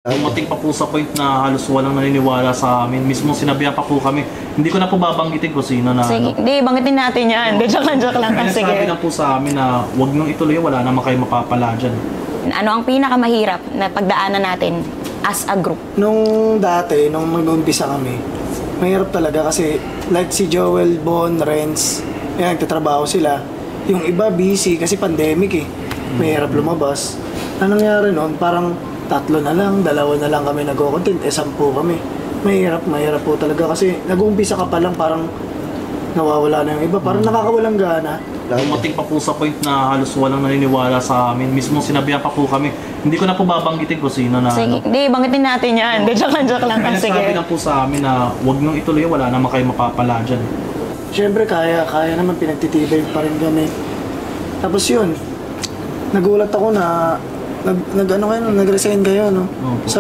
Dumating pa po sa point na halos walang naniniwala sa amin. Mismo sinabihan pa po kami. Hindi ko na po babanggitin kung sino na. Sige, hindi, banggitin natin yan. Joke lang. Kaya Sige. sabi lang po sa amin na huwag niyong ituloy, wala naman kayo mapapala dyan. Ano ang pinakamahirap na pagdaanan natin as a group? Nung dati, nung mag-umpisa kami, mahirap talaga kasi like si Joel, Bon, Renz, yan, nagtatrabaho sila. Yung iba busy kasi pandemic eh. Mahirap lumabas. Anong nangyari noon? Parang 3 na lang, 2 na lang kami nag-content, 10 kami. Mahirap po talaga kasi nag-uumpisa ka pa lang parang nawawala na yung iba. Parang nakakawalang gana. Dumating pa po sa point na halos walang naniniwala sa amin. Mismo sinabihan pa po kami. Hindi ko na po babanggitin kung sino na. Sige, hindi, banggitin natin yan. Joke lang. Kaya Sige. sabi lang po sa amin na huwag niyong ituloy, wala naman kayo mapapala dyan. Siyempre kaya naman, pinagtitibay pa rin kami. Tapos yun, nagulat ako na nag-resign kayo, no? Opo. Sa